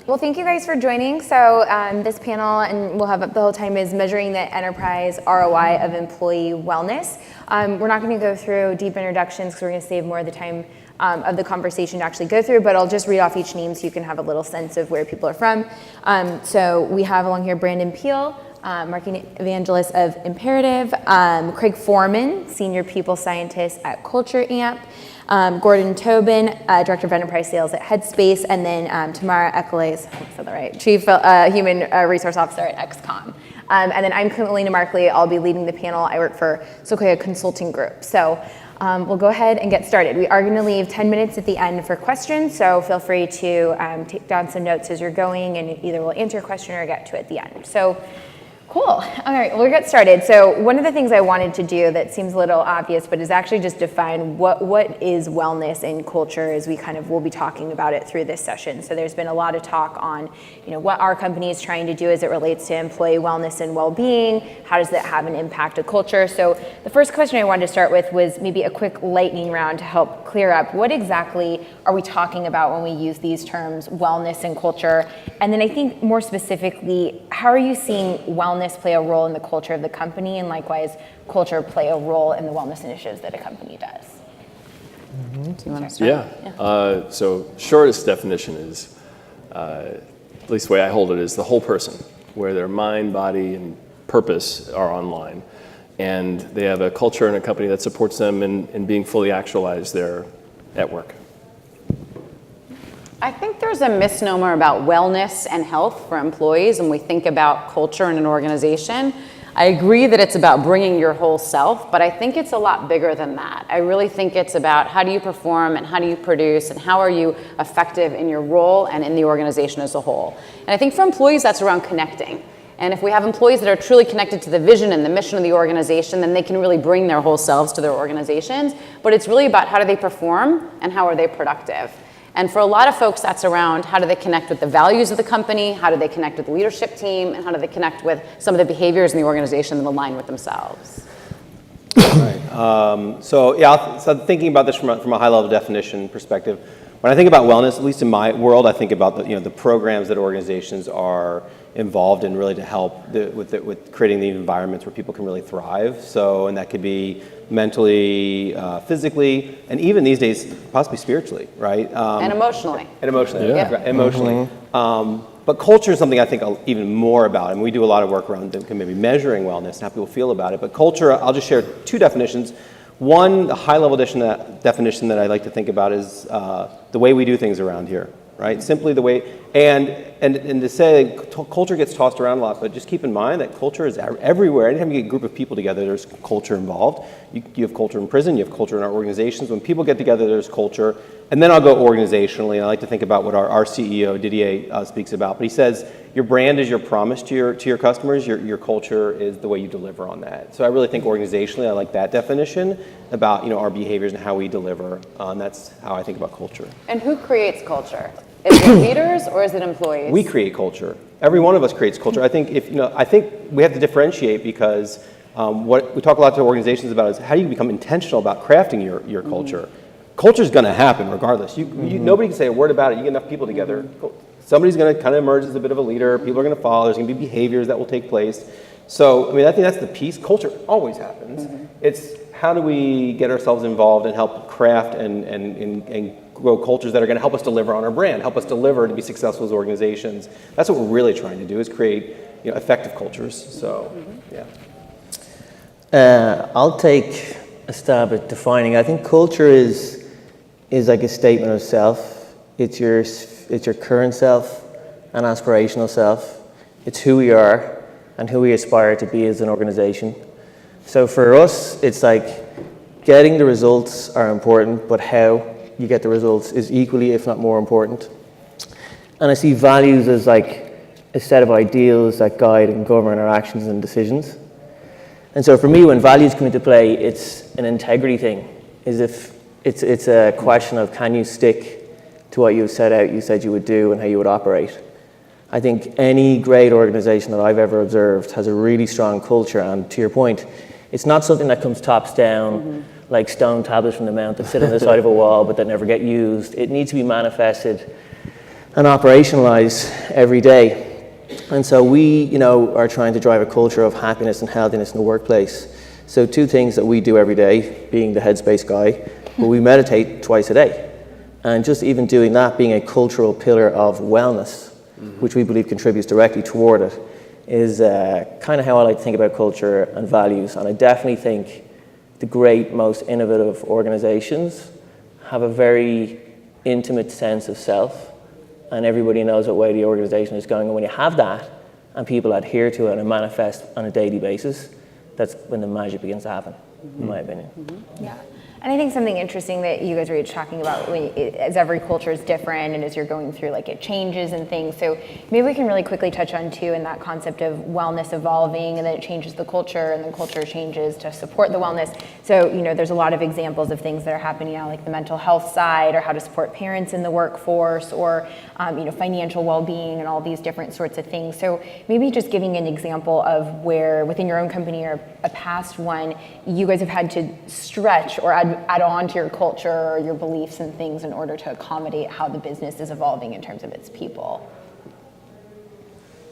Well, thank you guys for joining. So this panel, and we'll have up the whole time, is measuring the enterprise ROI of employee wellness. We're not going to go through deep introductions because we're going to save more of the time of the conversation to actually go through, but I'll just read off each name so you can have a little sense of where people are from. So we have along here Brandon Peel, marketing evangelist of Imperative, Craig Foreman, senior people scientist at Culture Amp, Gordon Tobin, Director of Enterprise Sales at Headspace, and then Tamara Eccles, I said that right, Chief Human Resource Officer at XCOM. And then I'm Alina Markley. I'll be leading the panel. I work for Sequoia Consulting Group. So we'll go ahead and get started. We are going to leave 10 minutes at the end for questions, so feel free to take down some notes as you're going, and either we'll answer a question or get to it at the end. So. Cool. All right, we'll get started. So one of the things I wanted to do that seems a little obvious, but is actually just define what is wellness and culture as we kind of will be talking about it through this session. So there's been a lot of talk on, what our company is trying to do as it relates to employee wellness and well-being. How does that have an impact of culture? So the first question I wanted to start with was maybe a quick lightning round to help clear up what exactly are we talking about when we use these terms, wellness and culture? And then I think more specifically, how are you seeing wellness play a role in the culture of the company, and likewise culture play a role in the wellness initiatives that a company does? Do you want to start? Yeah. So shortest definition is, at least the way I hold it, is the whole person, where their mind, body, and purpose are online. And they have a culture and a company that supports them in being fully actualized there at work. I think there's a misnomer about wellness and health for employees when we think about culture in an organization. I agree that it's about bringing your whole self, but I think it's a lot bigger than that. I really think it's about how do you perform and how do you produce and how are you effective in your role and in the organization as a whole. And I think for employees, that's around connecting. And if we have employees that are truly connected to the vision and the mission of the organization, then they can really bring their whole selves to their organizations. But it's really about how do they perform and how are they productive. And for a lot of folks, that's around how do they connect with the values of the company, how do they connect with the leadership team, and how do they connect with some of the behaviors in the organization that align with themselves. Right. So thinking about this from a high-level definition perspective, when I think about wellness, at least in my world, I think about the programs that organizations are involved in really to help with creating the environments where people can really thrive. So, and that could be mentally, physically, and even these days, possibly spiritually, right? And emotionally. Emotionally. But culture is something I think even more about, and we do a lot of work around maybe measuring wellness and how people feel about it. But culture, I'll just share two definitions. One, the high-level definition that I like to think about is the way we do things around here, right? Simply the way, and to say culture gets tossed around a lot, but just keep in mind that culture is everywhere. Anytime you get a group of people together, there's culture involved. You have culture in prison, you have culture in our organizations. When people get together, there's culture. And then I'll go organizationally, and I like to think about what our CEO, Didier, speaks about. But he says, your brand is your promise to your customers, your culture is the way you deliver on that. So I really think organizationally, I like that definition about our behaviors and how we deliver, and that's how I think about culture. And who creates culture? Is it leaders or is it employees? We create culture. Every one of us creates culture. I think I think we have to differentiate because what we talk a lot to organizations about is how do you become intentional about crafting your culture. Culture is going to happen regardless. Nobody can say a word about it. You get enough people together. Somebody's going to kind of emerge as a bit of a leader. People are going to follow. There's going to be behaviors that will take place. So, I think that's the piece. Culture always happens. It's how do we get ourselves involved and help craft and grow cultures that are going to help us deliver on our brand, help us deliver to be successful as organizations. That's what we're really trying to do is create effective cultures. So, yeah. I'll take a stab at defining. I think culture is like a statement of self. It's your current self and aspirational self. It's who we are and who we aspire to be as an organization. So for us, it's like getting the results are important, but how you get the results is equally, if not more important. And I see values as like a set of ideals that guide and govern our actions and decisions. And so for me, when values come into play, it's an integrity thing. It's a question of can you stick to what you said you would do and how you would operate. I think any great organization that I've ever observed has a really strong culture, and to your point, it's not something that comes tops down, like stone tablets from the mount that sit on the side of a wall but that never get used. It needs to be manifested and operationalize every day. And so we, are trying to drive a culture of happiness and healthiness in the workplace. So 2 things that we do every day, being the headspace guy, but we meditate twice a day. And just even doing that, being a cultural pillar of wellness, which we believe contributes directly toward it, is kind of how I like to think about culture and values. And I definitely think the great, most innovative organizations have a very intimate sense of self, and everybody knows what way the organization is going. And when you have that, and people adhere to it and manifest on a daily basis, that's when the magic begins to happen, in my opinion. Yeah. And I think something interesting that you guys were talking about, as every culture is different and as you're going through, like, it changes and things. So maybe we can really quickly touch on, too, in that concept of wellness evolving, and then it changes the culture, and the culture changes to support the wellness. So, there's a lot of examples of things that are happening now, like the mental health side, or how to support parents in the workforce, or, financial well-being, and all these different sorts of things. So maybe just giving an example of where, within your own company or a past one, you guys have had to stretch or add on to your culture or your beliefs and things in order to accommodate how the business is evolving in terms of its people.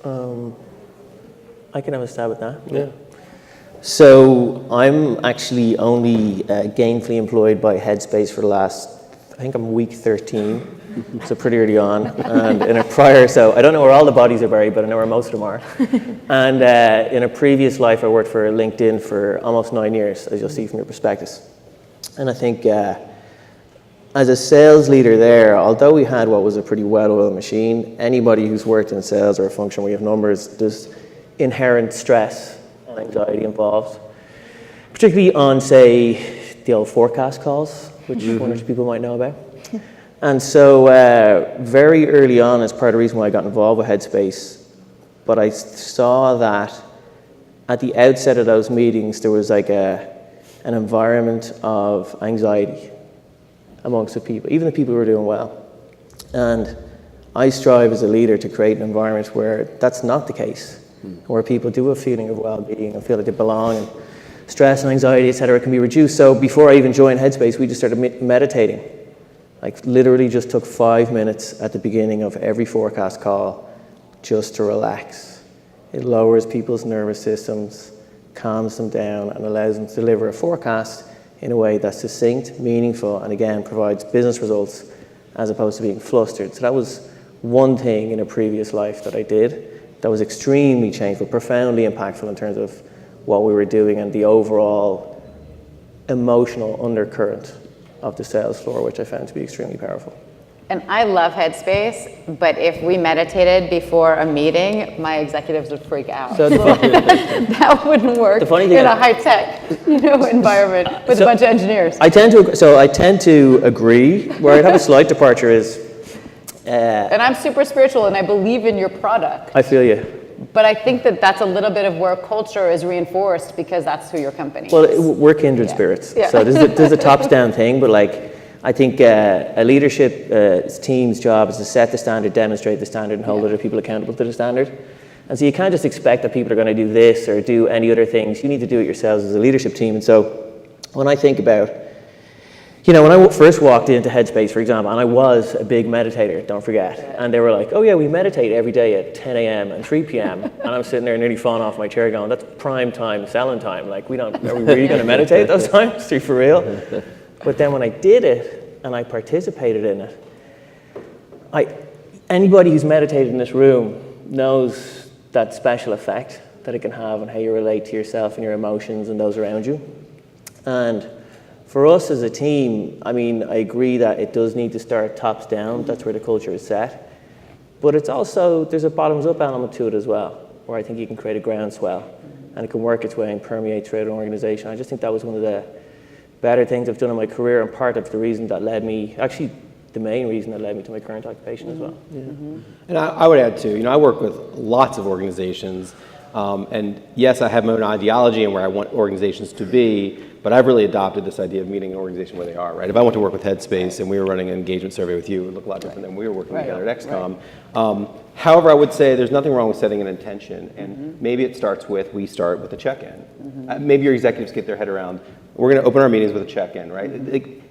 I can have a stab at that. Yeah. So I'm actually only gainfully employed by Headspace for the last, I think I'm week 13, so pretty early on. And in a prior, so I don't know where all the bodies are buried, but I know where most of them are. And in a previous life, I worked for LinkedIn for almost 9 years, as you'll see from your prospectus. And I think as a sales leader there, although we had what was a pretty well-oiled machine, anybody who's worked in sales or a function where you have numbers, there's inherent stress and anxiety involved, particularly on, say, the old forecast calls, which one or two people might know about. And so very early on, as part of the reason why I got involved with Headspace, but I saw that at the outset of those meetings, there was like an environment of anxiety amongst the people, even the people who were doing well. And I strive as a leader to create an environment where that's not the case, where people do have a feeling of well-being and feel like they belong, and stress and anxiety, etc., can be reduced. So before I even joined Headspace, we just started meditating. Like literally just took 5 minutes at the beginning of every forecast call just to relax. It lowers people's nervous systems, calms them down, and allows them to deliver a forecast in a way that's succinct, meaningful, and again, provides business results as opposed to being flustered. So that was one thing in a previous life that I did that was extremely changeful, profoundly impactful in terms of what we were doing and the overall emotional undercurrent of the sales floor, which I found to be extremely powerful. And I love Headspace, but if we meditated before a meeting, my executives would freak out. So that wouldn't work in a high-tech, environment with a bunch of engineers. I tend to agree. Where I'd have a slight departure is. And I'm super spiritual, and I believe in your product. I feel you. But I think that that's a little bit of where culture is reinforced because that's who your company is. Well, we're kindred spirits. Yeah. So there's a tops-down thing, but I think a leadership team's job is to set the standard, demonstrate the standard, and hold other people accountable to the standard. And so you can't just expect that people are going to do this or do any other things. You need to do it yourselves as a leadership team. And so when I think about, when I first walked into Headspace, for example, and I was a big meditator, don't forget, and they were like, oh yeah, we meditate every day at 10 a.m. and 3 p.m. And I'm sitting there nearly falling off my chair going, that's prime time selling time. Like, are we really going to meditate at those times? Are you for real? But then when I did it and I participated in it, anybody who's meditated in this room knows that special effect that it can have on how you relate to yourself and your emotions and those around you. And for us as a team, I agree that it does need to start tops down. That's where the culture is set. But it's also, there's a bottoms up element to it as well, where I think you can create a groundswell and it can work its way and permeate throughout an organization. I just think that was one of the better things I've done in my career, and part of the reason that led me, actually the main reason that led me to my current occupation as well. Yeah. And I would add too, I work with lots of organizations, and yes, I have my own ideology and where I want organizations to be, But I've really adopted this idea of meeting an organization where they are, right? If I went to work with Headspace and we were running an engagement survey with you, it would look a lot different than we were working together at XCOM. However, I would say there's nothing wrong with setting an intention, and maybe it starts with, we start with a check-in. Maybe your executives get their head around, we're going to open our meetings with a check-in, right?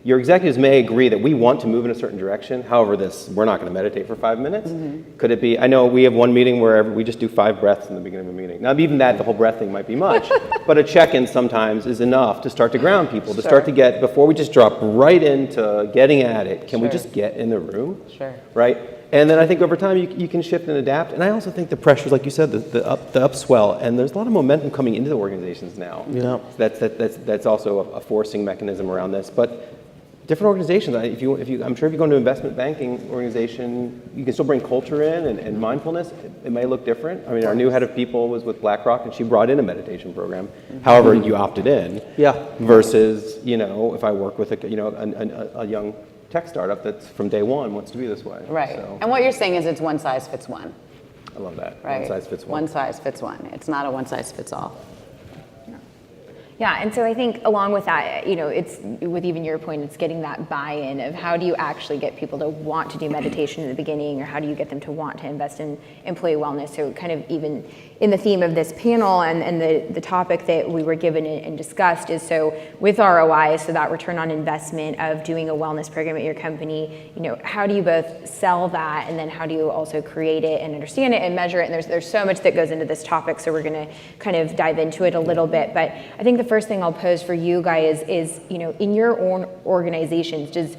Your executives may agree that we want to move in a certain direction. However, we're not going to meditate for 5 minutes. Could it be, I know we have one meeting where we just do 5 breaths in the beginning of a meeting. Now, even that, the whole breath thing might be much, but a check-in sometimes is enough to start to ground people, to start to get, before we just drop right into getting at it, can we just get in the room? Right? And then I think over time you can shift and adapt. And I also think the pressures, like you said, the upswell, and there's a lot of momentum coming into the organizations now. Yeah. That's also a forcing mechanism around this. But different organizations, I'm sure if you go into an investment banking organization, you can still bring culture in and mindfulness. It may look different. I mean, our new head of people was with BlackRock, and she brought in a meditation program. However, you opted in. Yeah. Versus, if I work with a young tech startup that's from day one wants to be this way. Right. So, and what you're saying is it's one size fits one. I love that. Right. One size fits one. One size fits one. It's not a one size fits all. Yeah, and so I think along with that, it's with even your point, it's getting that buy-in of how do you actually get people to want to do meditation in the beginning, or how do you get them to want to invest in employee wellness? So kind of even in the theme of this panel and the topic that we were given and discussed is, so with ROI, so that return on investment of doing a wellness program at your company, how do you both sell that, and then how do you also create it and understand it and measure it? And there's so much that goes into this topic, so we're going to kind of dive into it a little bit. But I think the first thing I'll pose for you guys is, in your own organizations, does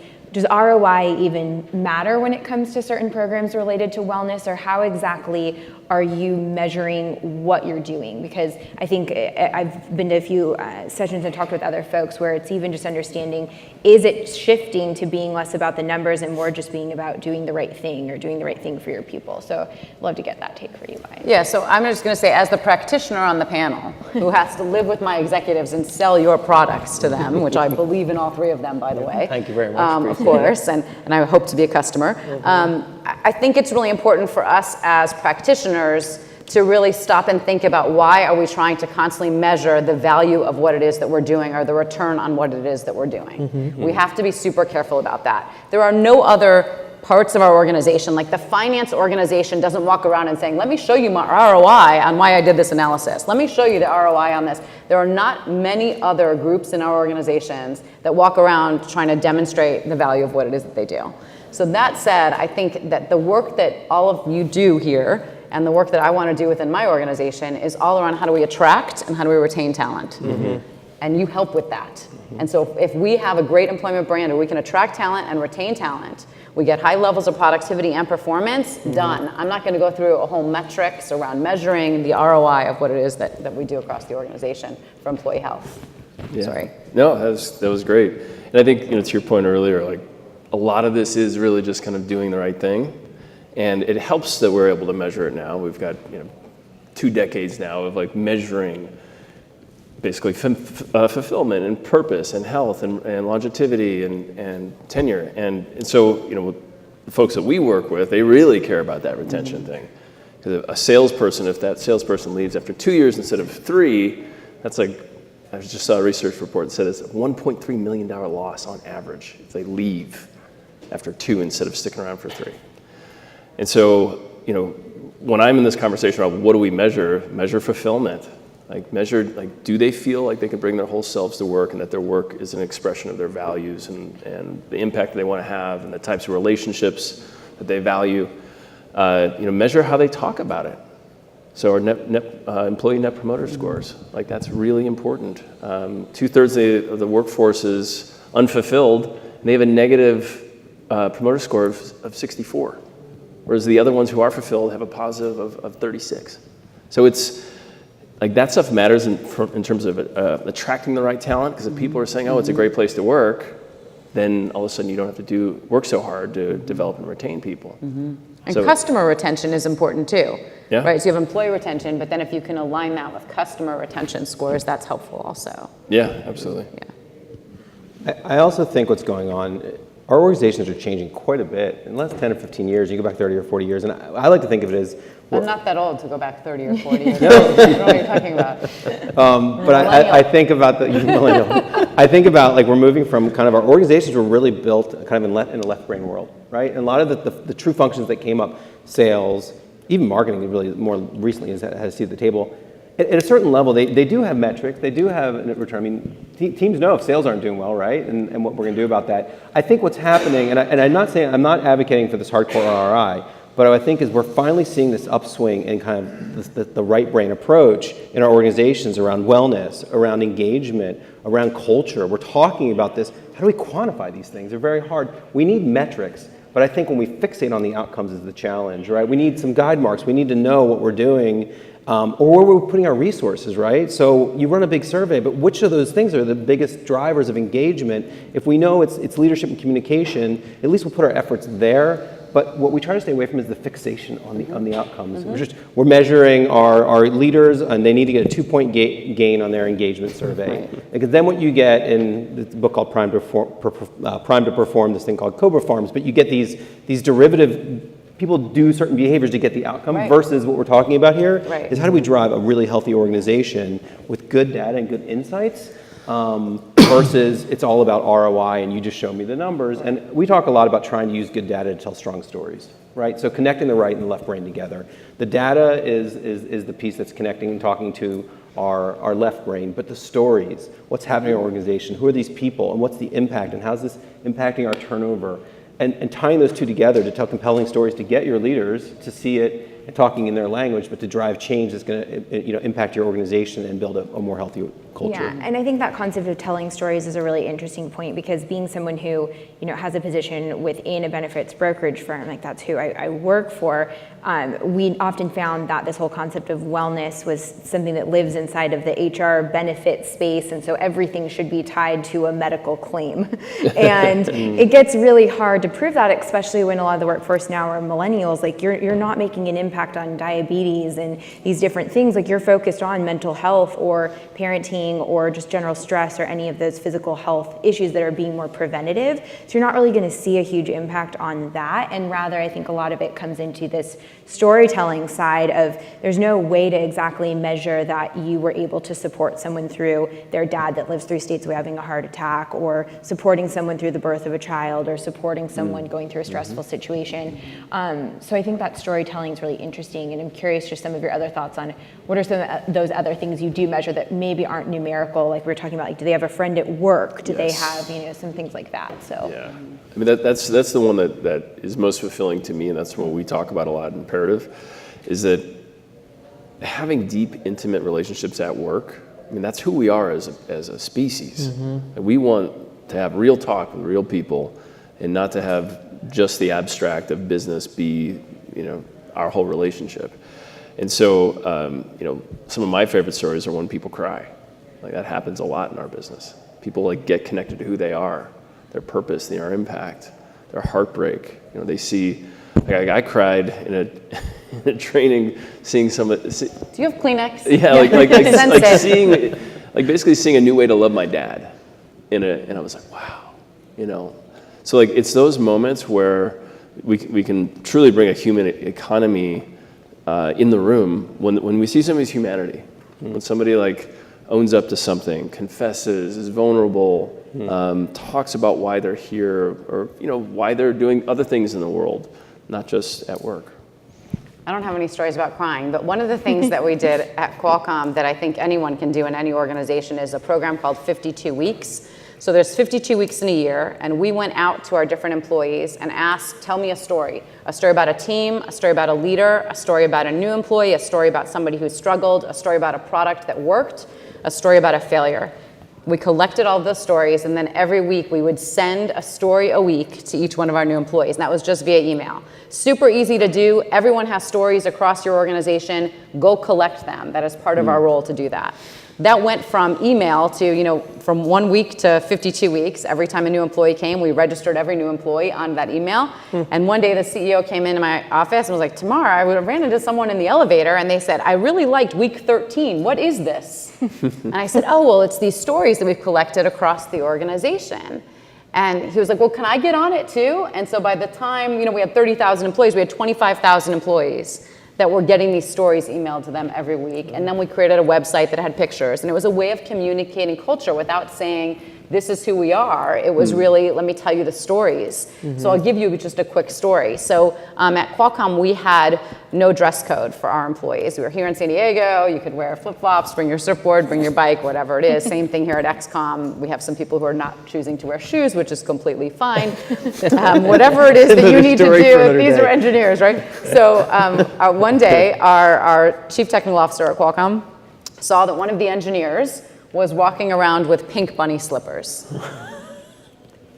ROI even matter when it comes to certain programs related to wellness, or how exactly are you measuring what you're doing? Because I think I've been to a few sessions and talked with other folks where it's even just understanding, is it shifting to being less about the numbers and more just being about doing the right thing or doing the right thing for your people? So I'd love to get that take for you guys. Yeah, so I'm just going to say, as the practitioner on the panel who has to live with my executives and sell your products to them, which I believe in all 3 of them, by the way. Thank you very much. Of course, and I hope to be a customer. I think it's really important for us as practitioners to really stop and think about, why are we trying to constantly measure the value of what it is that we're doing, or the return on what it is that we're doing. We have to be super careful about that. There are no other parts of our organization, like the finance organization doesn't walk around and saying, let me show you my ROI on why I did this analysis. Let me show you the ROI on this. There are not many other groups in our organizations that walk around trying to demonstrate the value of what it is that they do. So that said, I think that the work that all of you do here, and the work that I want to do within my organization, is all around how do we attract and how do we retain talent. And you help with that. And so if we have a great employment brand, or we can attract talent and retain talent, we get high levels of productivity and performance, done. I'm not going to go through a whole metrics around measuring the ROI of what it is that we do across the organization for employee health. Yeah. Sorry. No, that was great. And I think, to your point earlier, like, a lot of this is really just kind of doing the right thing. And it helps that we're able to measure it now. We've got 2 decades now of like measuring basically fulfillment and purpose and health and longevity and tenure. And so, the folks that we work with, they really care about that retention thing. Because a salesperson, if that salesperson leaves after 2 years instead of 3, that's like, I just saw a research report that said it's a $1.3 million loss on average if they leave after 2 instead of sticking around for 3. And so, when I'm in this conversation about what do we measure fulfillment. Do they feel like they can bring their whole selves to work, and that their work is an expression of their values and the impact that they want to have and the types of relationships that they value. Measure how they talk about it. So our employee net promoter scores, that's really important. 2/3 of the workforce is unfulfilled, and they have a negative promoter score of 64. Whereas the other ones who are fulfilled have a positive of 36. So it's like that stuff matters in terms of attracting the right talent, because if people are saying, oh, it's a great place to work, then all of a sudden you don't have to work so hard to develop and retain people. And customer retention is important too. Yeah. Right? So you have employee retention, but then if you can align that with customer retention scores, that's helpful also. Yeah, absolutely. Yeah. I also think what's going on, our organizations are changing quite a bit. In the last 10 or 15 years, you go back 30 or 40 years, and I like to think of it as... I'm not that old to go back 30 or 40 years. I don't know what you're talking about. But I think about the millennial. I think about like we're moving from kind of our organizations were really built kind of in a left brain world, right? And a lot of the true functions that came up, sales, even marketing really more recently has a seat at the table. At a certain level, they do have metrics, they do have a return. I mean, teams know if sales aren't doing well, right? And what we're going to do about that. I think what's happening, and I'm not advocating for this hardcore ROI, but what I think is we're finally seeing this upswing in kind of the right brain approach in our organizations around wellness, around engagement, around culture. We're talking about this. How do we quantify these things? They're very hard. We need metrics. But I think when we fixate on the outcomes is the challenge, right? We need some guide marks. We need to know what we're doing or where we're putting our resources, right? So you run a big survey, but which of those things are the biggest drivers of engagement? If we know it's leadership and communication, at least we'll put our efforts there. But what we try to stay away from is the fixation on the outcomes. We're measuring our leaders, and they need to get a 2-point gain on their engagement survey. Because then what you get in the book called Prime to Perform, this thing called Cobra Farms, but you get these derivative. People do certain behaviors to get the outcome versus what we're talking about here is how do we drive a really healthy organization with good data and good insights versus it's all about ROI and you just show me the numbers. And we talk a lot about trying to use good data to tell strong stories, right? So connecting the right and the left brain together. The data is the piece that's connecting and talking to our left brain, but the stories, what's happening in our organization, who are these people and what's the impact and how's this impacting our turnover? And tying those two together to tell compelling stories to get your leaders to see it and talking in their language, but to drive change that's going to impact your organization and build a more healthy culture. Yeah, and I think that concept of telling stories is a really interesting point because being someone who has a position within a benefits brokerage firm, like that's who I work for, we often found that this whole concept of wellness was something that lives inside of the HR benefit space, and so everything should be tied to a medical claim. And it gets really hard to prove that, especially when a lot of the workforce now are millennials. Like you're not making an impact on diabetes and these different things. Like you're focused on mental health or parenting or just general stress or any of those physical health issues that are being more preventative. So you're not really going to see a huge impact on that. And rather, I think a lot of it comes into this storytelling side of there's no way to exactly measure that you were able to support someone through their dad that lives 3 states away having a heart attack, or supporting someone through the birth of a child, or supporting someone going through a stressful situation. So I think that storytelling is really interesting, and I'm curious just some of your other thoughts on what are some of those other things you do measure that maybe aren't numerical, like we were talking about, like do they have a friend at work? Do they have some things like that? So yeah, I mean that's the one that is most fulfilling to me, and that's what we talk about a lot in Imperative, is that having deep, intimate relationships at work. I mean that's who we are as a species. And we want to have real talk with real people, and not to have just the abstract of business be our whole relationship. And so, some of my favorite stories are when people cry. Like that happens a lot in our business. People like get connected to who they are, their purpose, their impact, their heartbreak. They see. Like I cried in a training, seeing some. Do you have Kleenex? Yeah, like seeing, like basically seeing a new way to love my dad, and I was like, wow, So like it's those moments where we can truly bring a human economy in the room when we see somebody's humanity, when somebody like owns up to something, confesses, is vulnerable, talks about why they're here, or why they're doing other things in the world, not just at work. I don't have any stories about crying, but one of the things that we did at Qualcomm that I think anyone can do in any organization is a program called 52 Weeks. So there's 52 weeks in a year, and we went out to our different employees and asked, tell me a story about a team, a story about a leader, a story about a new employee, a story about somebody who struggled, a story about a product that worked, a story about a failure. We collected all those stories, and then every week we would send a story a week to each one of our new employees, and that was just via email. Super easy to do. Everyone has stories across your organization. Go collect them. That is part of our role to do that. That went from email to, from 1 week to 52 weeks. Every time a new employee came, we registered every new employee on that email. And one day the CEO came into my office and was like, Tamara, I ran into someone in the elevator and they said, I really liked week 13. What is this? And I said, oh, well, it's these stories that we've collected across the organization. And he was like, well, can I get on it too? And so by the time, we had 30,000 employees, we had 25,000 employees that were getting these stories emailed to them every week. And then we created a website that had pictures. And it was a way of communicating culture without saying, this is who we are. It was really, let me tell you the stories. So I'll give you just a quick story. So at Qualcomm, we had no dress code for our employees. We were here in San Diego. You could wear flip-flops, bring your surfboard, bring your bike, whatever it is. Same thing here at XCOM. We have some people who are not choosing to wear shoes, which is completely fine. Whatever it is that you need to do, these are engineers, right? So one day, our chief technical officer at Qualcomm saw that one of the engineers was walking around with pink bunny slippers.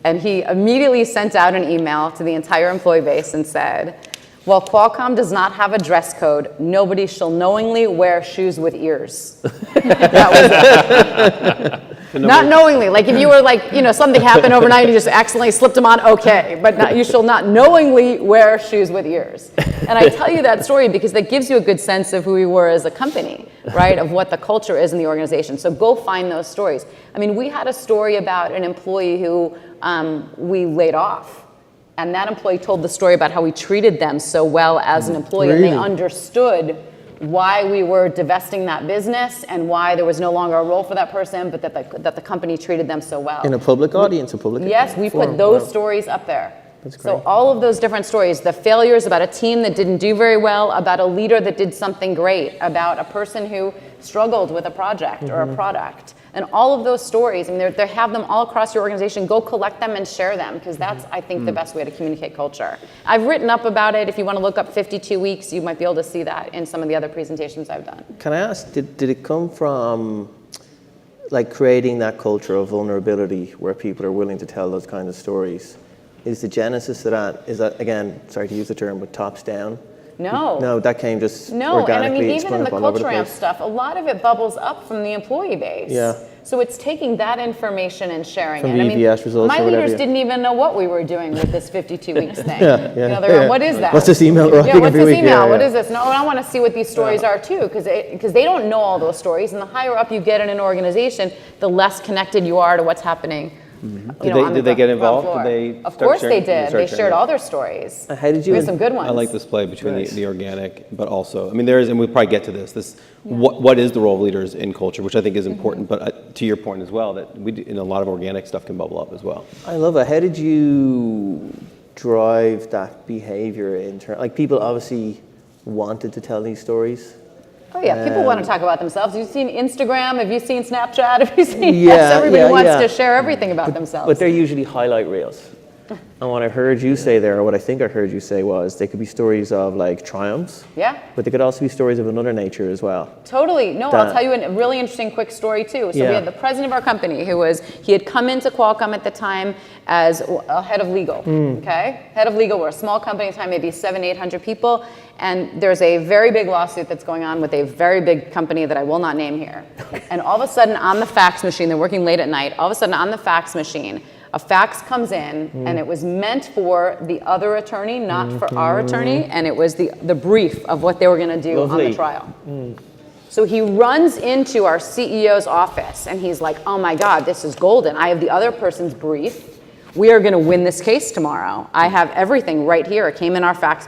And he immediately sent out an email to the entire employee base and said, "While Qualcomm does not have a dress code, nobody shall knowingly wear shoes with ears." That was it. Not knowingly, like if you were like, something happened overnight and you just accidentally slipped them on, okay, but you shall not knowingly wear shoes with ears. And I tell you that story because that gives you a good sense of who we were as a company, right, of what the culture is in the organization. So go find those stories. I mean, we had a story about an employee who we laid off. And that employee told the story about how we treated them so well as an employee, and they understood why we were divesting that business and why there was no longer a role for that person, but that the company treated them so well. In a public audience, a public Yes, we put those stories up there. That's great. So all of those different stories, the failures about a team that didn't do very well, about a leader that did something great, about a person who struggled with a project or a product. And all of those stories, I mean, they have them all across your organization. Go collect them and share them, because that's, I think, the best way to communicate culture. I've written up about it. If you want to look up 52 weeks, you might be able to see that in some of the other presentations I've done. Can I ask, did it come from like creating that culture of vulnerability where people are willing to tell those kinds of stories? Is the genesis of that, is that, again, sorry to use the term, but tops down? No. No, that came just No, and I organically. mean, It's even in the sprung up all over culture amp place. stuff, a lot of it bubbles up from the employee base. Yeah. So it's taking that information and sharing From it. the I mean, EVS results my or whatever, leaders yeah. didn't even know what we were doing with this 52 weeks thing. Yeah. They're going, what is that? What's this email writing Yeah, what's every this week? email? Yeah, What yeah. is this? No, I want to see what these stories are too, because they don't know all those stories. And the higher up you get in an organization, the less connected you are to what's happening. Did they get involved? Floor. Did they Of start course sharing? they did. They shared all their stories. How did you? We have some good ones. I like this play between Nice. the organic, but also, I mean, there is, and we'll probably get to this what is the role of leaders in culture, which I think is important, but to your point as well, that we do, in a lot of organic stuff can bubble up as well. I love it. How did you drive that behavior in turn? Like, people obviously wanted to tell these stories. Oh yeah, people want to talk about themselves. Have you seen Instagram? Have you seen Snapchat? Have you seen? Yeah, Yes, everybody yeah, wants yeah. to share everything about themselves. But they're usually highlight reels. And what I heard you say there, or what I think I heard you say was, they could be stories of like triumphs, Yeah, but they could also be stories of another nature as well. totally. No, I'll tell you a really interesting quick story too. So we had the president of our company he had come into Qualcomm at the time as a head of legal, okay? Head of legal, we're a small company at the time, maybe 700-800 people, and there's a very big lawsuit that's going on with a very big company that I will not name here. And all of a sudden on the fax machine, they're working late at night, all of a sudden on the fax machine, a fax comes in, and it was meant for the other attorney, not for our attorney, and it was the brief of what they were going to do on Lovely. the trial. So he runs into our CEO's office, and he's like, oh my God, this is golden. I have the other person's brief. We are going to win this case tomorrow. I have everything right here. It came in our fax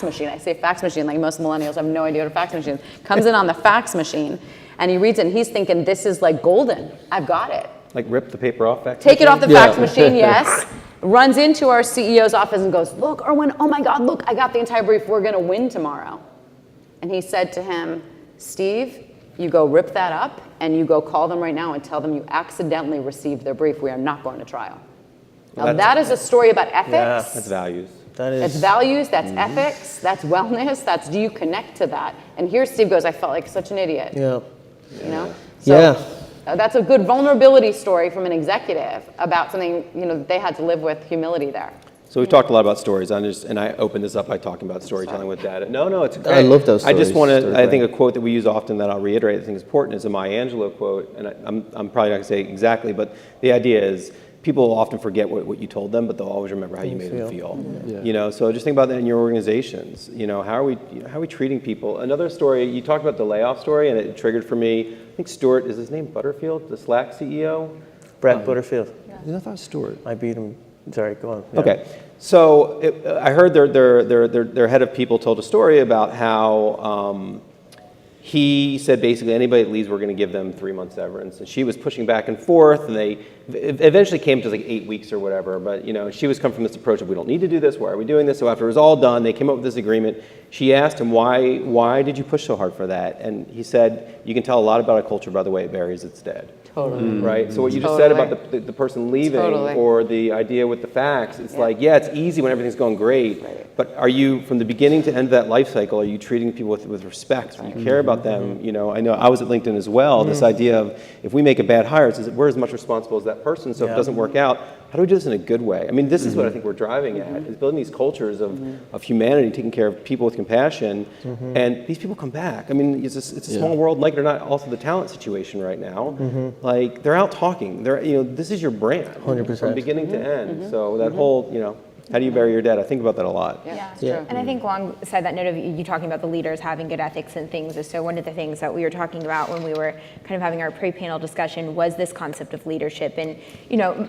machine. I say fax machine like most millennials have no idea what a fax machine is. Comes in on the fax machine, and he reads it, and he's thinking, this is like golden. I've got it. Like rip the paper off fax Take it off the Yeah. fax machine, yes. Runs into our CEO's office and goes, look, Erwin, oh my God, look, I got the entire brief. We're going to win tomorrow. And he said to him, Steve, you go rip that up and you go call them right now and tell them you accidentally received their brief. We are not going to trial. Now that is a story about ethics. That's values. That is. That's values, that's ethics, that's wellness, that's do you connect to that? And here Steve goes, I felt like such an idiot. Yeah. You know? Yeah. That's a good vulnerability story from an executive about something, that they had to live with humility there. So we've talked a lot about stories, and I opened this up by talking about storytelling with data. No, it's great. I love those I just stories. want They're to, I think great. a quote that we use often that I'll reiterate I think is important is a Maya Angelou quote, and I'm probably not going to say it exactly, but the idea is people often forget what you told them, but they'll always remember how you made them feel. Yeah. So just think about that in your organizations. How are we treating people? Another story, you talked about the layoff story, and it triggered for me, I think Stuart, is his name Butterfield, the Slack CEO? Brett Butterfield. I thought Stuart. I beat him. Sorry, go on. Yeah. Okay, so I heard their head of people told a story about how he said basically anybody that leaves, we're going to give them 3 months severance. And she was pushing back and forth, and they eventually came to like 8 weeks or whatever. But she was coming from this approach of we don't need to do this. Why are we doing this? So after it was all done, they came up with this agreement. She asked him, why did you push so hard for that? And he said, you can tell a lot about a culture by the way it buries its dead. Totally. Right? So what you just said about the person leaving or the idea with the facts, it's like, yeah, it's easy when everything's going great, but are you, from the beginning to end of that life cycle, are you treating people with respect? Do you care about them? I know I was at LinkedIn as well, this idea of if we make a bad hire, we're as much responsible as that person, so if it doesn't work out, how do we do this in a good way? I mean, this is what I think we're driving at, is building these cultures of humanity, taking care of people with compassion, and these people come back. I mean, it's a small world, like it or not, also the talent situation right now. Like, they're out talking. This is your brand 100%. from beginning to end. So that whole, how do you bury your dead? I think about that a lot. Yeah, it's true. And I think alongside that note of you talking about the leaders having good ethics and things is so one of the things that we were talking about when we were kind of having our pre-panel discussion was this concept of leadership. And,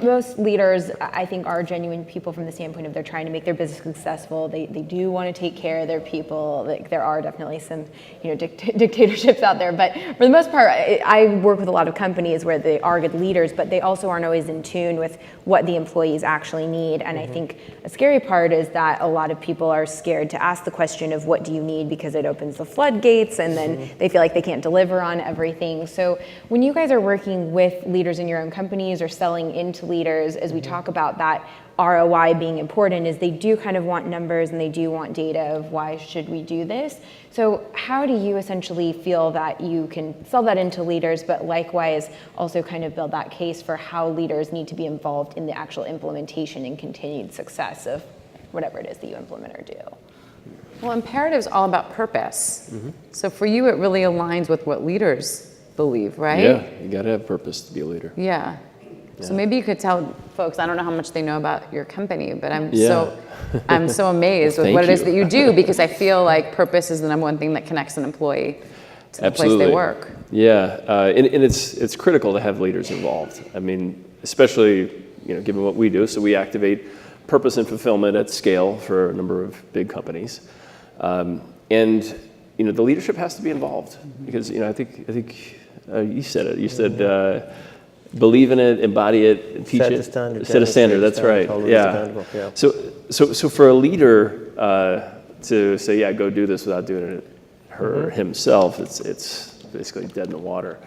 most leaders, I think, are genuine people from the standpoint of they're trying to make their business successful. They do want to take care of their people. Like, there are definitely some, dictatorships out there. But for the most part, I work with a lot of companies where they are good leaders, but they also aren't always in tune with what the employees actually need. And I think a scary part is that a lot of people are scared to ask the question of what do you need because it opens the floodgates and then they feel like they can't deliver on everything. So when you guys are working with leaders in your own companies or selling into leaders, as we talk about that ROI being important, is they do kind of want numbers and they do want data of why should we do this. So how do you essentially feel that you can sell that into leaders, but likewise also kind of build that case for how leaders need to be involved in the actual implementation and continued success of whatever it is that you implement or do? Well, imperative is all about purpose. So for you, it really aligns with what leaders believe, right? Yeah, you got to have purpose to be a leader. Yeah. So maybe you could tell folks, I don't know how much they know about your company, but I'm so amazed with what it is that you do, because I feel like purpose is the number one thing that connects an employee to the place they work. Yeah, and it's critical to have leaders involved. I mean, especially given what we do. So we activate purpose and fulfillment at scale for a number of big companies, and the leadership has to be involved because I think you said it. You said. Believe in it, embody it, and teach Set it. the standard. Set a standard. That's right. Yeah. So for a leader to say, yeah, go do this without doing it himself, it's basically dead in the water.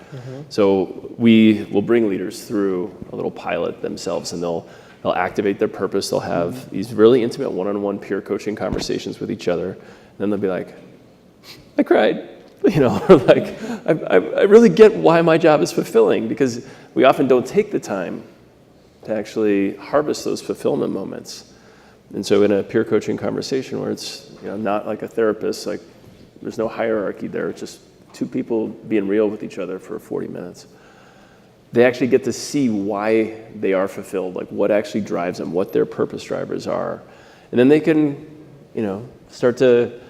So we will bring leaders through a little pilot themselves, and they'll activate their purpose. They'll have these really intimate one-on-one peer coaching conversations with each other. And then they'll be like, I cried. Or like, I really get why my job is fulfilling, because we often don't take the time to actually harvest those fulfillment moments. And so in a peer coaching conversation where it's not like a therapist, like there's no hierarchy there, it's just two people being real with each other for 40 minutes. They actually get to see why they are fulfilled, like what actually drives them, what their purpose drivers are. And then they can, start to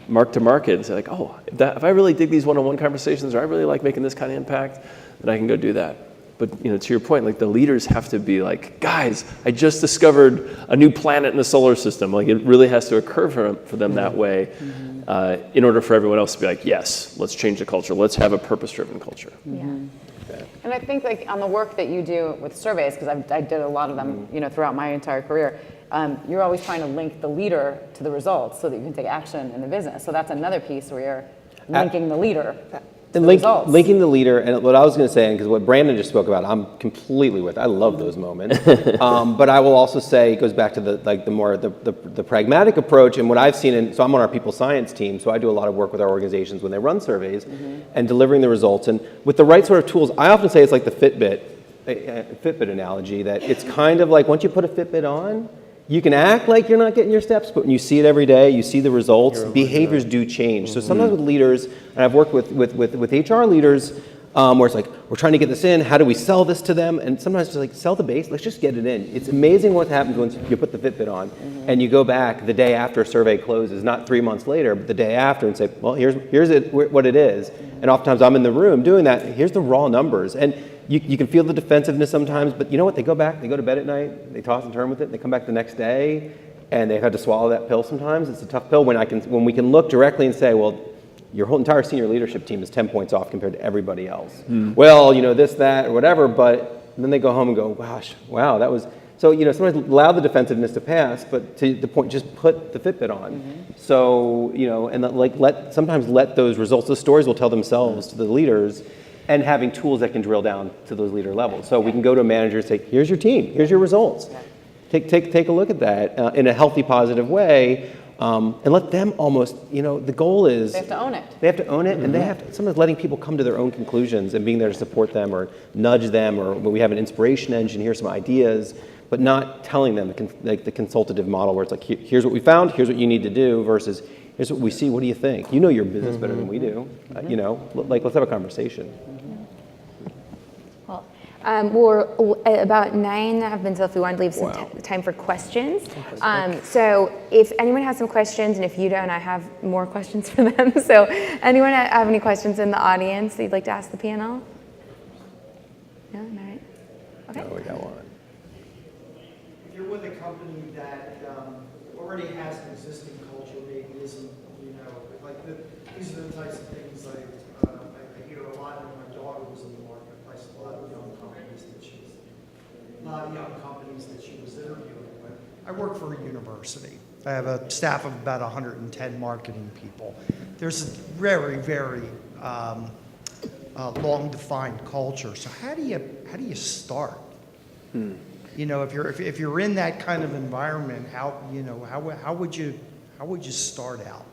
mark to market and say like, oh, if I really dig these one-on-one conversations, or I really like making this kind of impact, then I can go do that. But to your point, like the leaders have to be like, guys, I just discovered a new planet in the solar system. Like it really has to occur for them that way in order for everyone else to be like, yes, let's change the culture. Let's have a purpose-driven culture. And I think like on the work that you do with surveys, because I did a lot of them, throughout my entire career, you're always trying to link the leader to the results so that you can take action in the business. So that's another piece where you're linking the leader to the results. Linking the leader, and what I was going to say, because what Brandon just spoke about, I'm completely with. I love those moments. But I will also say it goes back to the pragmatic approach, and what I've seen. So I'm on our people science team, so I do a lot of work with our organizations when they run surveys and delivering the results. And with the right sort of tools, I often say it's like the Fitbit analogy, that it's kind of like once you put a Fitbit on, you can act like you're not getting your steps, but when you see it every day, you see the results, behaviors do change. So sometimes with leaders, and I've worked with HR leaders, where it's like, we're trying to get this in, how do we sell this to them? And sometimes it's like, sell the base, let's just get it in. It's amazing what happens when you put the Fitbit on, and you go back the day after a survey closes, not 3 months later, but the day after, and say, well, here's what it is. And oftentimes I'm in the room doing that, here's the raw numbers. And you can feel the defensiveness sometimes, but you know what? They go back, they go to bed at night, they toss and turn with it, they come back the next day, and they've had to swallow that pill sometimes. It's a tough pill when we can look directly and say, well, your whole entire senior leadership team is 10 points off compared to everybody else. Well, this, that, or whatever, but then they go home and go, gosh, wow, that was, so, sometimes allow the defensive to pass, but to the point, just put the Fitbit on. So, and sometimes let those results, the stories will tell themselves to the leaders, and having tools that can drill down to those leader levels. So we can go to a manager and say, here's your team, here's your results. Take a look at that in a healthy, positive way, and let them almost, the goal is... They have to own it. They have to own it, and they have to, sometimes letting people come to their own conclusions and being there to support them or nudge them, or when we have an inspiration engine, here's some ideas, but not telling them the consultative model where it's like, here's what we found, here's what you need to do, versus here's what we see, what do you think? You know your business better than we do. Let's have a conversation. We're about 9 have been, so if we want to leave some time for questions. So if anyone has some questions, and if you don't, I have more questions for them. So anyone have any questions in the audience that you'd like to ask the panel? No? All right. Okay. Oh, we got one. If you're with a company that already has an existing culture, maybe isn't, these are the types of things I hear a lot when my daughter was in the marketplace, a lot of young companies that she was interviewing with. I work for a university. I have a staff of about 110 marketing people. There's a very, very long-defined culture. So how do you start? If you're in that kind of environment, how would you start out?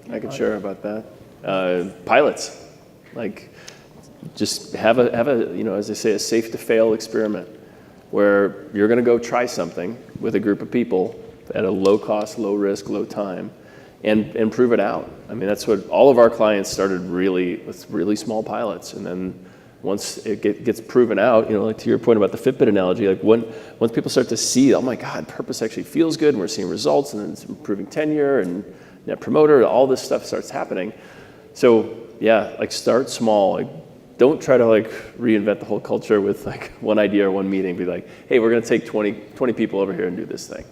I can share about that. Pilots, just have a as they say, a safe to fail experiment where you're going to go try something with a group of people at a low cost, low risk, low time, and prove it out. I mean, that's what all of our clients started with really small pilots, and then once it gets proven out, to your point about the Fitbit analogy, once people start to see, oh my God, purpose actually feels good, and we're seeing results, and then it's improving tenure and net promoter, all this stuff starts happening. So yeah, start small. Don't try to reinvent the whole culture with one idea or one meeting. Be like, hey, we're going to take 20 people over here and do this thing.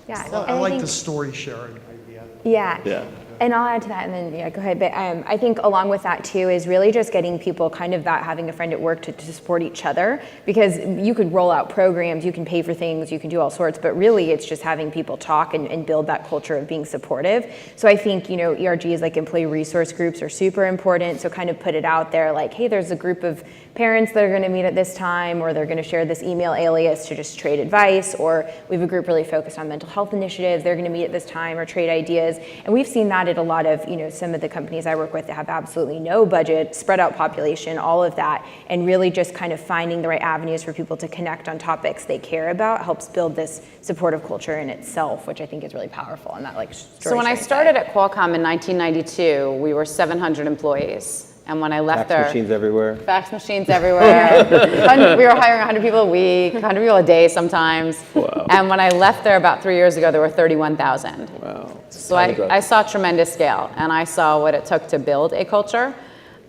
Yeah, I like the story sharing idea. Yeah. And I'll add to that, and then go ahead. But I think along with that too is really just getting people kind of that having a friend at work to support each other, because you could roll out programs, you can pay for things, you can do all sorts, but really it's just having people talk and build that culture of being supportive. So I think ERGs employee resource groups are super important. So kind of put it out there hey, there's a group of parents that are going to meet at this time, or they're going to share this email alias to just trade advice, or we have a group really focused on mental health initiatives, they're going to meet at this time or trade ideas. And we've seen that at a lot of some of the companies I work with that have absolutely no budget, spread out population, all of that, and really just kind of finding the right avenues for people to connect on topics they care about helps build this supportive culture in itself, which I think is really powerful. And that So when I started at Qualcomm in 1992, we were 700 employees. And when I left Fax machines everywhere. Fax machines everywhere. We were hiring 100 people a week, 100 people a day sometimes. Wow. And when I left there about 3 years ago, there were 31,000. Wow. So I saw tremendous scale, and I saw what it took to build a culture.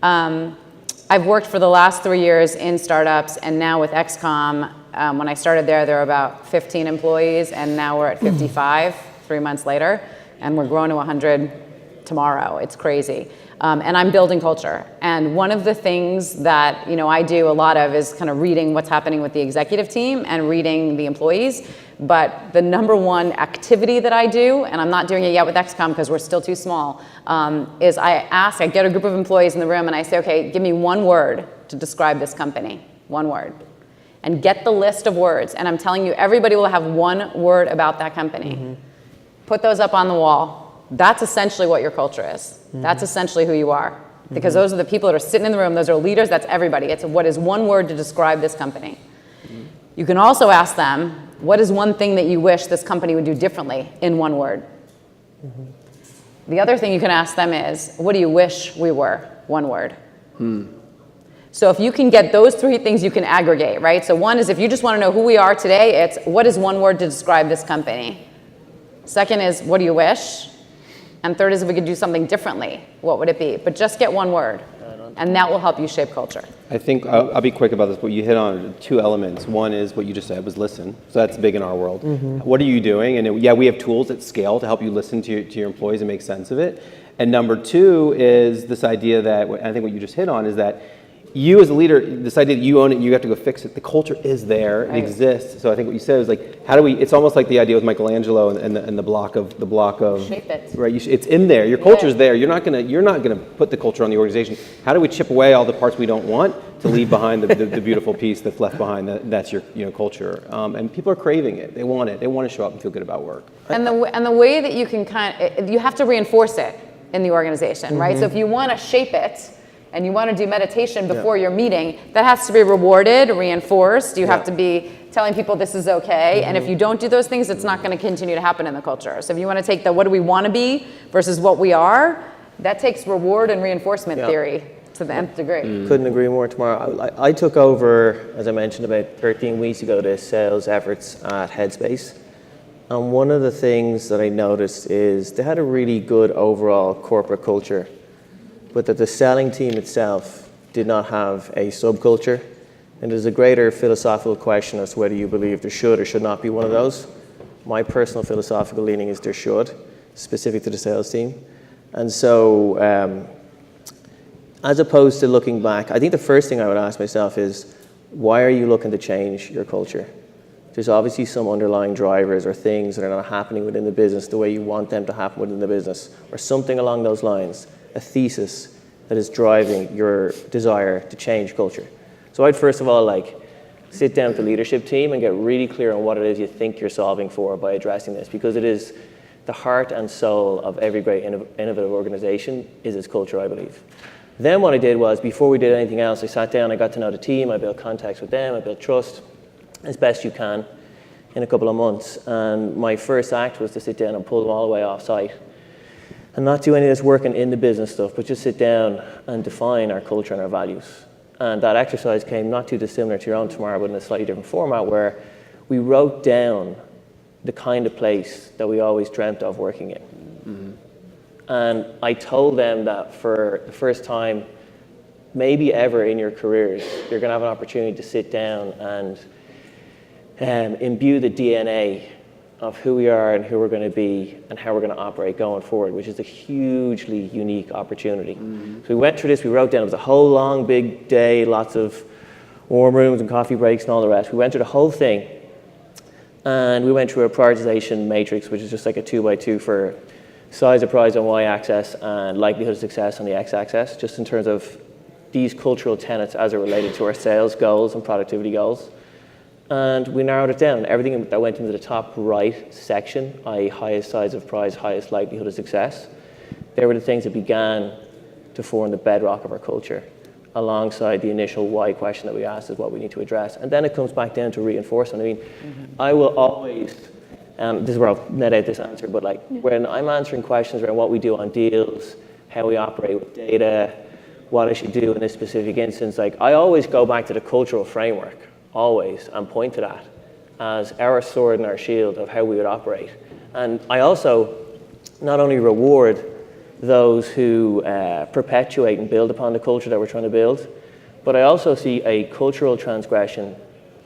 I've worked for the last 3 years in startups, and now with XCOM. When I started there were about 15 employees, and now we're at 55 3 months later, and we're growing to 100 tomorrow. It's crazy. And I'm building culture. And one of the things that I do a lot of is kind of reading what's happening with the executive team and reading the employees. But the number one activity that I do, and I'm not doing it yet with XCOM because we're still too small, is I get a group of employees in the room and I say, okay, give me one word to describe this company. One word. And get the list of words. And I'm telling you, everybody will have one word about that company. Mm-hmm. Put those up on the wall. That's essentially what your culture is. Mm-hmm. That's essentially who you are. Because those are the people that are sitting in the room. Those are leaders. That's everybody. It's what is one word to describe this company. Mm-hmm. You can also ask them, what is one thing that you wish this company would do differently in one word? Mm-hmm. The other thing you can ask them is, what do you wish we were? One word. So if you can get those 3 things, you can aggregate, right? So one is if you just want to know who we are today, it's what is one word to describe this company? Second is, what do you wish? And third is, if we could do something differently, what would it be? But just get one word, and that will help you shape culture. I think I'll be quick about this, but you hit on 2 elements. One is what you just said was listen. So that's big in our world. Mm-hmm. What are you doing? And we have tools at scale to help you listen to your employees and make sense of it. And number two is this idea that, I think what you just hit on, is that you as a leader, this idea that you own it, you have to go fix it. The culture is there, it exists. So I think what you said is like, how do we? It's almost like the idea with Michelangelo and the block of Shape it. right. It's in there. Your culture's there. You're not gonna put the culture on the organization. How do we chip away all the parts we don't want to leave behind the beautiful piece that's left behind? That's your culture. And people are craving it. They want it. They want to show up and feel good about work. And the way that you can you have to reinforce it in the organization, right? So if you want to shape it, and you want to do meditation before your meeting, that has to be rewarded, reinforced. You have to be telling people this is okay. And if you don't do those things, it's not going to continue to happen in the culture. So if you want to take the what do we want to be versus what we are, that takes reward and reinforcement theory to the nth degree. Couldn't agree more, Tamara. I took over, as I mentioned, about 13 weeks ago, the sales efforts at Headspace. And one of the things that I noticed is they had a really good overall corporate culture, but that the selling team itself did not have a subculture. And there's a greater philosophical question as to whether you believe there should or should not be one of those. My personal philosophical leaning is there should, specific to the sales team. And so, as opposed to looking back, I think the first thing I would ask myself is, why are you looking to change your culture? There's obviously some underlying drivers or things that are not happening within the business the way you want them to happen within the business, or something along those lines. A thesis that is driving your desire to change culture. So I'd first of all sit down with the leadership team and get really clear on what it is you think you're solving for by addressing this, because it is the heart and soul of every great innovative organization is its culture, I believe. Then what I did was, before we did anything else, I sat down, I got to know the team, I built contacts with them, I built trust as best you can in a couple of months. And my first act was to sit down and pull them all the way off site and not do any of this working in the business stuff, but just sit down and define our culture and our values. And that exercise came not too dissimilar to your own tomorrow, but in a slightly different format, where we wrote down the kind of place that we always dreamt of working in. And I told them that for the first time, maybe ever in your careers, you're going to have an opportunity to sit down and imbue the DNA of who we are and who we're going to be and how we're going to operate going forward, which is a hugely unique opportunity. So we went through this, we wrote down, it was a whole long, big day, lots of warm rooms and coffee breaks and all the rest. We went through the whole thing, and we went through a prioritization matrix, which is just like a 2x2 for size of prize on y-axis and likelihood of success on the x-axis, just in terms of these cultural tenets as it related to our sales goals and productivity goals. And we narrowed it down. Everything that went into the top right section, i.e. highest size of prize, highest likelihood of success, they were the things that began to form the bedrock of our culture, alongside the initial why question that we asked is what we need to address. And then it comes back down to reinforcement. I mean, I will always, and this is where I'll net out this answer, but when I'm answering questions around what we do on deals, how we operate with data, what I should do in this specific instance, I always go back to the cultural framework, always, and point to that as our sword and our shield of how we would operate. And I also not only reward those who perpetuate and build upon the culture that we're trying to build, but I also see a cultural transgression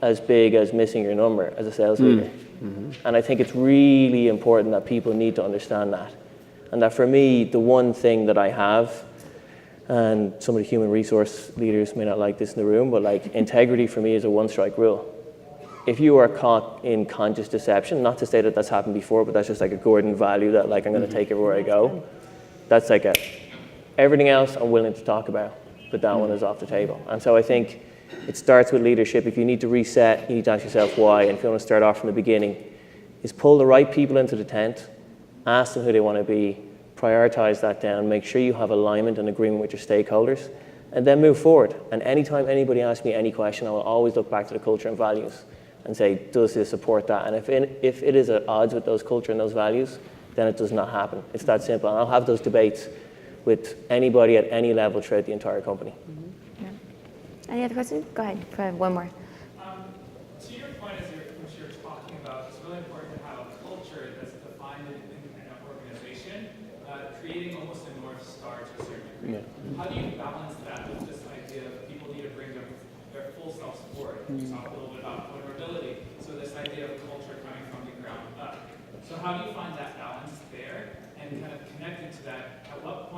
as big as missing your number as a sales leader. And I think it's really important that people need to understand that. And that for me, the one thing that I have, and some of the human resource leaders may not like this in the room, but integrity for me is a one-strike rule. If you are caught in conscious deception, not to say that that's happened before, but that's just a Gordon value that I'm going to take everywhere I go. That's everything else I'm willing to talk about, but that one is off the table. And so I think it starts with leadership. If you need to reset, you need to ask yourself why. And if you want to start off from the beginning, is pull the right people into the tent, ask them who they want to be, prioritize that down, make sure you have alignment and agreement with your stakeholders, and then move forward. And anytime anybody asks me any question, I will always look back to the culture and values and say, does this support that? And if it is at odds with those culture and those values, then it does not happen. It's that simple. And I'll have those debates with anybody at any level throughout the entire company. Any other questions? Go ahead. Go ahead. One more. To your point, which you're talking about, it's really important to have a culture that's defined in an organization, creating almost a North Star to a certain degree. How do you balance that with this idea of people need to bring their full selves forward? You talked a little bit about vulnerability, so this idea of culture coming from the ground up. So how do you find that balance there and kind of connected to that? At what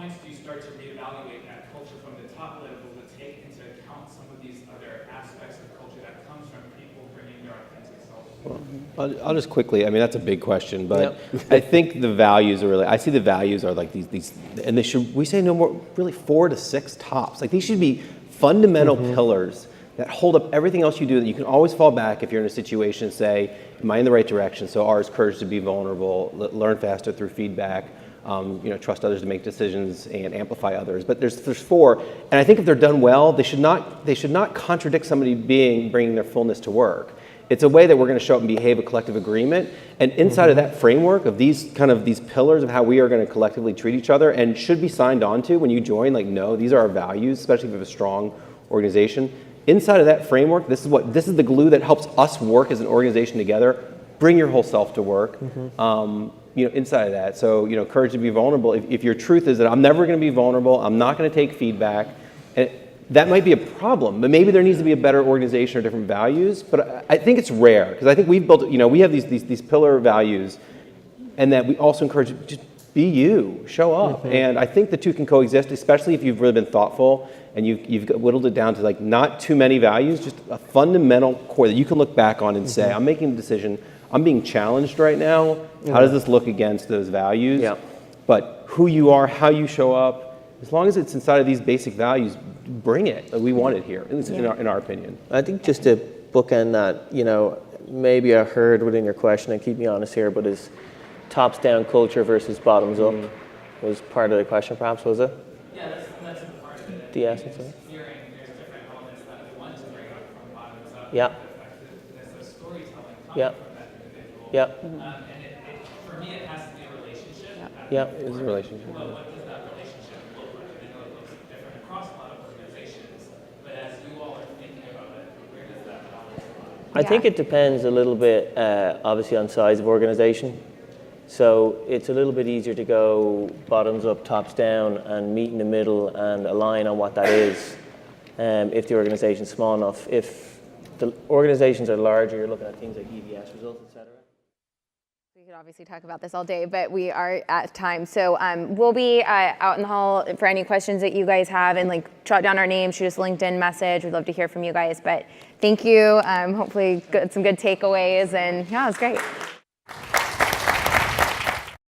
start to reevaluate that culture from the top level to take into account some of these other aspects of culture that comes from people bringing their authentic self? I'll just quickly, I mean, that's a big question, but I think the values are really, I see the values are like these, and they should, we say no more, really 4 to 6 tops. Like these should be fundamental pillars that hold up everything else you do, that you can always fall back if you're in a situation, say, am I in the right direction? So R is courage to be vulnerable, learn faster through feedback, trust others to make decisions and amplify others. But there's 4, and I think if they're done well, they should not contradict somebody bringing their fullness to work. It's a way that we're going to show up and behave a collective agreement, and inside of that framework of these pillars of how we are going to collectively treat each other, and should be signed on to when you join, like, no, these are our values, especially if you have a strong organization. Inside of that framework, this is the glue that helps us work as an organization together. Bring your whole self to work. Inside of that. So, courage to be vulnerable. If your truth is that I'm never going to be vulnerable, I'm not going to take feedback, and that might be a problem, but maybe there needs to be a better organization or different values. But I think it's rare, because I think we've built, we have these pillar values, and that we also encourage, just be you, show up. And I think the two can coexist, especially if you've really been thoughtful and you've whittled it down to like not too many values, just a fundamental core that you can look back on and say, I'm making a decision, I'm being challenged right now. How does this look against those values? But who you are, how you show up, as long as it's inside of these basic values, bring it. We want it here, at least in our opinion. I think just to bookend that, maybe I heard within your question, and keep me honest here, but is tops down culture versus bottoms up was part of the question, perhaps, was it? Yeah, that's a part of it. The essence of it. Hearing there's different elements that we want to bring up from bottoms up. Yeah. There's the storytelling coming Yeah. from that individual. Yeah. And for me, it has to be a relationship. Yeah. It is a relationship. Well, what does that relationship look like? I know it looks different across a lot of organizations, but as you all are thinking about it, where does that balance lie? I think it depends a little bit, obviously, on size of organization. So it's a little bit easier to go bottoms up, tops down, and meet in the middle and align on what that is if the organization's small enough. If the organizations are larger, you're looking at things like EVS results, et cetera. We could obviously talk about this all day, but we are at time. So we'll be out in the hall for any questions that you guys have, and like jot down our names, shoot us a LinkedIn message. We'd love to hear from you guys. But thank you. Hopefully some good takeaways, and yeah, it was great.